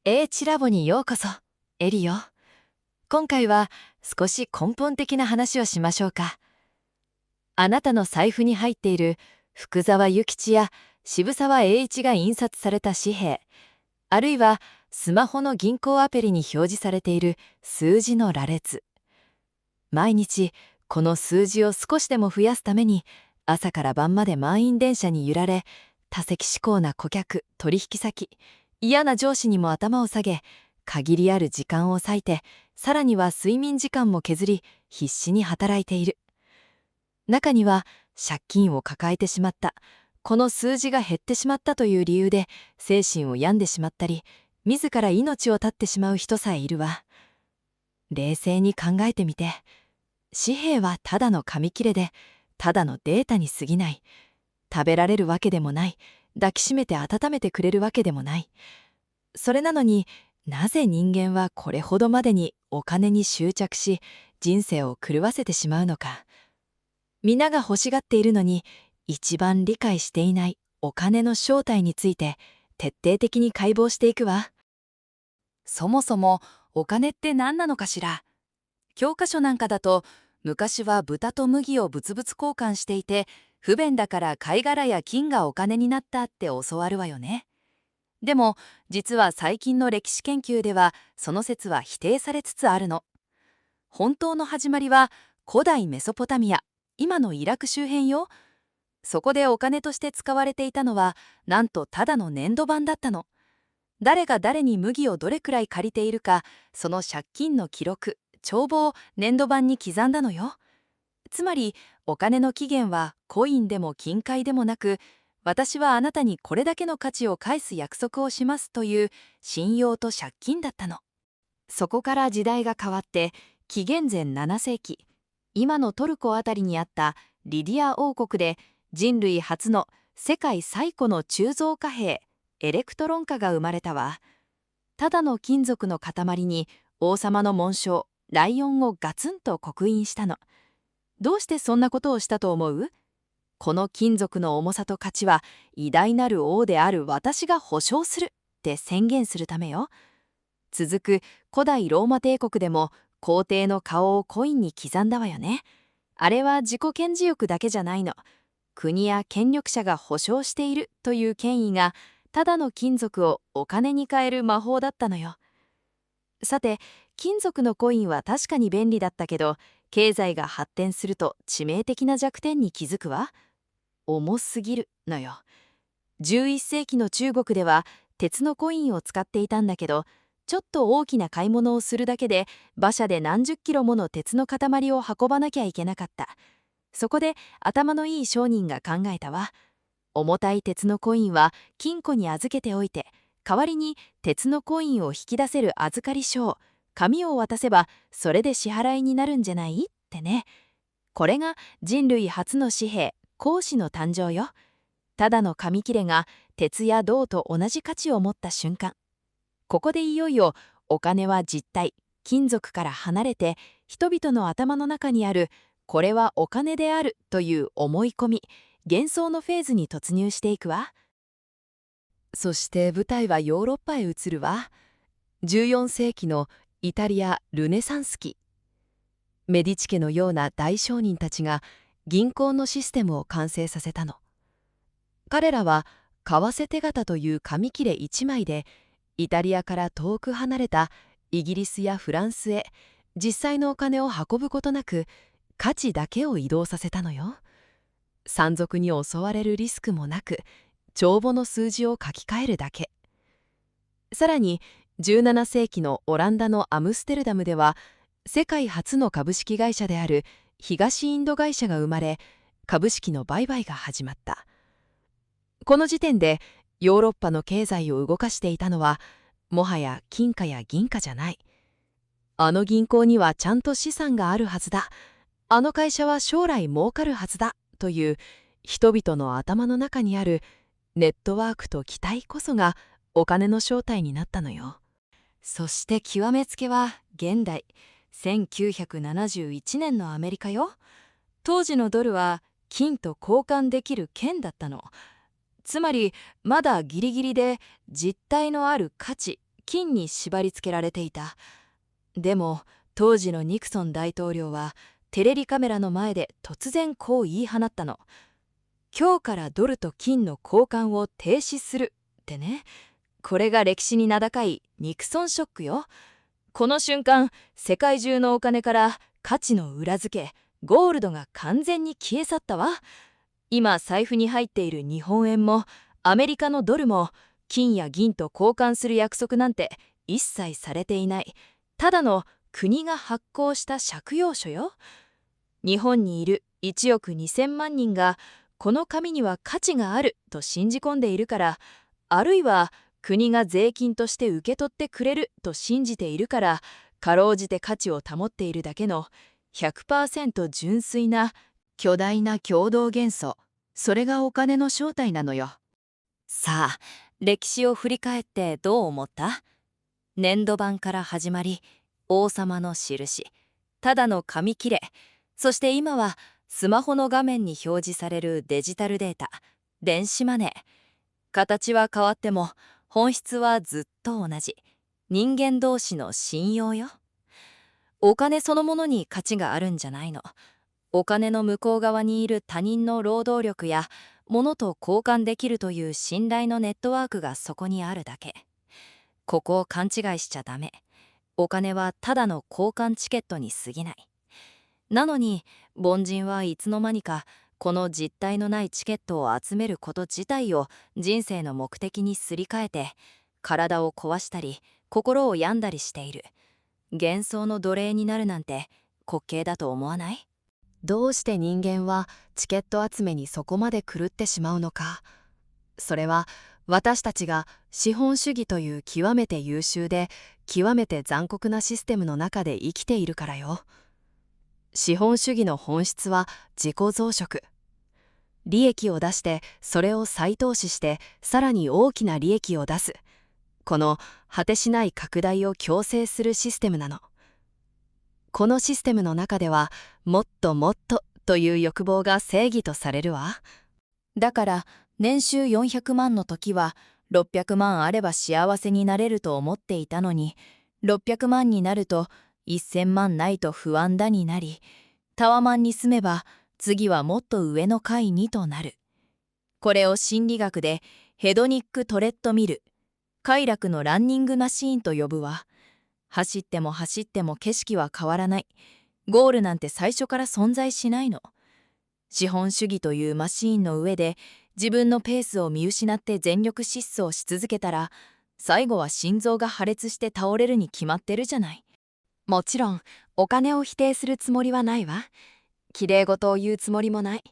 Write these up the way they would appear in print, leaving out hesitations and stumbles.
英知ラボにようこそ、エリよ。今回は少し根本的な話をしましょうか。あなたの財布に入っている福沢諭吉や渋沢栄一が印刷された紙幣、あるいはスマホの銀行アプリに表示されている数字の羅列。毎日この数字を少しでも増やすために朝から晩まで満員電車に揺られ、多責思考な顧客、取引先、嫌な上司にも頭を下げ、限りある時間を割いて、さらには睡眠時間も削り、必死に働いている。中には借金を抱えてしまった、この数字が減ってしまったという理由で精神を病んでしまったり、自ら命を絶ってしまう人さえいるわ。冷静に考えてみて。紙幣はただの紙切れで、ただのデータに過ぎない。食べられるわけでもない。抱きしめて温めてくれるわけでもない。それなのになぜ人間はこれほどまでにお金に執着し、人生を狂わせてしまうのか。皆が欲しがっているのに一番理解していないお金の正体について徹底的に解剖していくわ。そもそもお金って何なのかしら。教科書なんかだと、昔は豚と麦を物々交換していて、不便だから貝殻や金がお金になったって教わるわよね。でも実は最近の歴史研究ではその説は否定されつつあるの。本当の始まりは古代メソポタミア、今のイラク周辺よ。そこでお金として使われていたのはなんとただの粘土板だったの。誰が誰に麦をどれくらい借りているか、その借金の記録、帳簿を粘土板に刻んだのよ。つまりお金の起源はコインでも金塊でもなく、私はあなたにこれだけの価値を返す約束をしますという信用と借金だったの。そこから時代が変わって紀元前7世紀、今のトルコあたりにあったリディア王国で人類初の世界最古の鋳造貨幣エレクトロン貨が生まれたわ。ただの金属の塊に王様の紋章ライオンをガツンと刻印したの。どうしてそんなことをしたと思う？この金属の重さと価値は偉大なる王である私が保証するって宣言するためよ。続く古代ローマ帝国でも皇帝の顔をコインに刻んだわよね。あれは自己顕示欲だけじゃないの。国や権力者が保証しているという権威がただの金属をお金に変える魔法だったのよ。さて、金属のコインは確かに便利だったけど、経済が発展すると致命的な弱点に気づくわ。重すぎるのよ。11世紀の中国では鉄のコインを使っていたんだけど、ちょっと大きな買い物をするだけで馬車で何十キロもの鉄の塊を運ばなきゃいけなかった。そこで頭のいい商人が考えたわ。重たい鉄のコインは金庫に預けておいて、代わりに鉄のコインを引き出せる預かり証、紙を渡せばそれで支払いになるんじゃないってね。これが人類初の紙幣、硬紙の誕生よ。ただの紙切れが鉄や銅と同じ価値を持った瞬間。ここでいよいよお金は実体、金属から離れて人々の頭の中にあるこれはお金であるという思い込み、幻想のフェーズに突入していくわ。そして舞台はヨーロッパへ移るわ。14世紀のイタリア・ルネサンス期。メディチ家のような大商人たちが銀行のシステムを完成させたの。彼らは為替手形という紙切れ1枚でイタリアから遠く離れたイギリスやフランスへ実際のお金を運ぶことなく価値だけを移動させたのよ。山賊に襲われるリスクもなく帳簿の数字を書き換えるだけ。さらに17世紀のオランダのアムステルダムでは世界初の株式会社である東インド会社が生まれ、株式の売買が始まった。この時点でヨーロッパの経済を動かしていたのはもはや金貨や銀貨じゃない。あの銀行にはちゃんと資産があるはずだ。あの会社は将来儲かるはずだという人々の頭の中にあるネットワークと期待こそがお金の正体になったのよ。そして極めつけは現代1971年のアメリカよ。当時のドルは金と交換できる券だったの。つまりまだギリギリで実体のある価値、金に縛り付けられていた。でも当時のニクソン大統領はテレビカメラの前で突然こう言い放ったの。今日からドルと金の交換を停止するってね。これが歴史に名高いニクソンショックよ。この瞬間、世界中のお金から価値の裏付け、ゴールドが完全に消え去ったわ。今財布に入っている日本円もアメリカのドルも金や銀と交換する約束なんて一切されていない。ただの国が発行した借用書よ。日本にいる1億2000万人がこの紙には価値があると信じ込んでいるから、あるいは国が税金として受け取ってくれると信じているから、かろうじて価値を保っているだけの 100% 純粋な巨大な共同元素、それがお金の正体なのよ。さあ、歴史を振り返ってどう思った？粘土板から始まり、王様の印、ただの紙切れ、そして今はスマホの画面に表示されるデジタルデータ、電子マネー。形は変わっても本質はずっと同じ。人間同士の信用よ。お金そのものに価値があるんじゃないの。お金の向こう側にいる他人の労働力や物と交換できるという信頼のネットワークがそこにあるだけ。ここを勘違いしちゃダメ。お金はただの交換チケットに過ぎない。なのに凡人はいつの間にかこの実体のないチケットを集めること自体を人生の目的にすり替えて、体を壊したり心を病んだりしている。幻想の奴隷になるなんて滑稽だと思わない？どうして人間はチケット集めにそこまで狂ってしまうのか。それは私たちが資本主義という極めて優秀で極めて残酷なシステムの中で生きているからよ。資本主義の本質は自己増殖。利益を出してそれを再投資してさらに大きな利益を出す。この果てしない拡大を強制するシステムなの。このシステムの中ではもっともっとという欲望が正義とされるわ。だから年収400万の時は600万あれば幸せになれると思っていたのに、600万になると1000万ないと不安だになり、タワマンに住めば次はもっと上の階にとなる。これを心理学でヘドニックトレッドミル、快楽のランニングマシーンと呼ぶわ。走っても走っても景色は変わらない。ゴールなんて最初から存在しないの。資本主義というマシーンの上で自分のペースを見失って全力疾走し続けたら、最後は心臓が破裂して倒れるに決まってるじゃない。もちろんお金を否定するつもりはないわ。きれい事を言うつもりもない。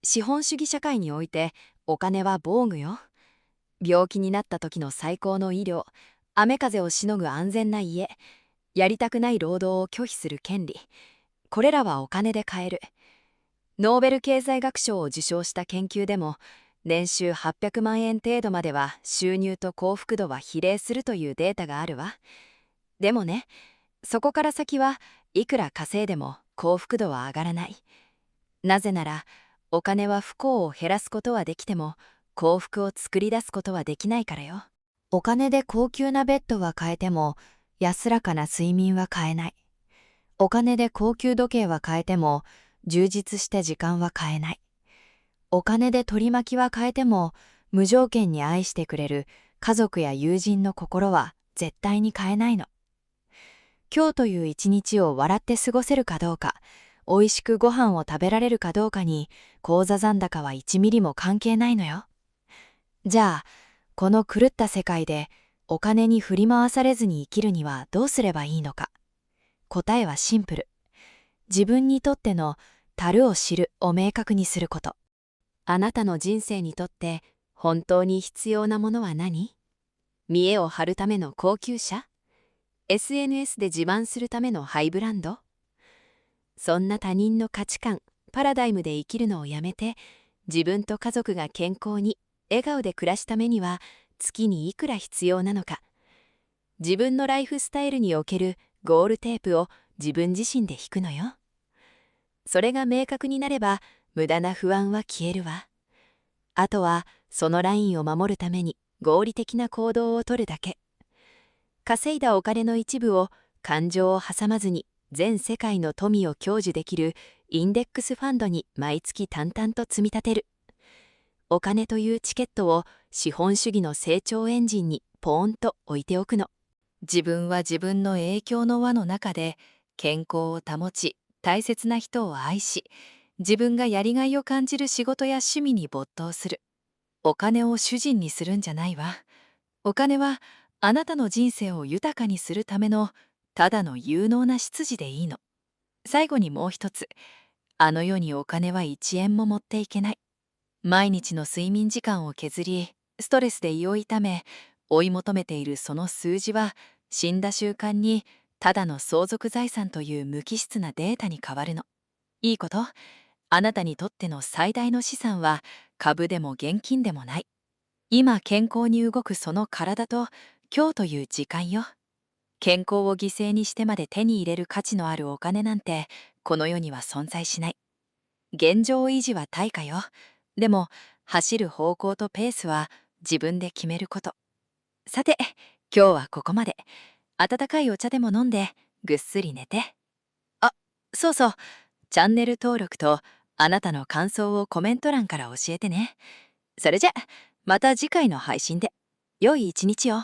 資本主義社会においてお金は防具よ。病気になった時の最高の医療、雨風をしのぐ安全な家、やりたくない労働を拒否する権利、これらはお金で買える。ノーベル経済学賞を受賞した研究でも、年収800万円程度までは収入と幸福度は比例するというデータがあるわ。でもね、そこから先はいくら稼いでも幸福度は上がらない。なぜなら、お金は不幸を減らすことはできても、幸福を作り出すことはできないからよ。お金で高級なベッドは買えても、安らかな睡眠は買えない。お金で高級時計は買えても、充実した時間は買えない。お金で取り巻きは買えても、無条件に愛してくれる家族や友人の心は絶対に買えないの。今日という一日を笑って過ごせるかどうか、美味しくご飯を食べられるかどうかに、口座残高は1ミリも関係ないのよ。じゃあ、この狂った世界でお金に振り回されずに生きるにはどうすればいいのか。答えはシンプル。自分にとっての足るを知るを明確にすること。あなたの人生にとって本当に必要なものは何？見栄を張るための高級車？ SNS で自慢するためのハイブランド？そんな他人の価値観、パラダイムで生きるのをやめて、自分と家族が健康に、笑顔で暮らすためには月にいくら必要なのか。自分のライフスタイルにおけるゴールテープを自分自身で引くのよ。それが明確になれば無駄な不安は消えるわ。あとはそのラインを守るために合理的な行動をとるだけ。稼いだお金の一部を感情を挟まずに全世界の富を享受できるインデックスファンドに毎月淡々と積み立てる。お金というチケットを資本主義の成長エンジンにポーンと置いておくの。自分は自分の影響の輪の中で健康を保ち、大切な人を愛し、自分がやりがいを感じる仕事や趣味に没頭する。お金を主人にするんじゃないわ。お金はあなたの人生を豊かにするためのただの有能な執事でいいの。最後にもう一つ、あの世にお金は1円も持っていけない。毎日の睡眠時間を削り、ストレスで胃を痛め、追い求めているその数字は、死んだ瞬間にただの相続財産という無機質なデータに変わるの。いいこと？あなたにとっての最大の資産は株でも現金でもない。今健康に動くその体と今日という時間よ。健康を犠牲にしてまで手に入れる価値のあるお金なんてこの世には存在しない。現状維持は対価よ。でも走る方向とペースは自分で決めること。さて、今日はここまで。温かいお茶でも飲んでぐっすり寝て。あ、そうそう。チャンネル登録とあなたの感想をコメント欄から教えてね。それじゃ、また次回の配信で。良い一日を。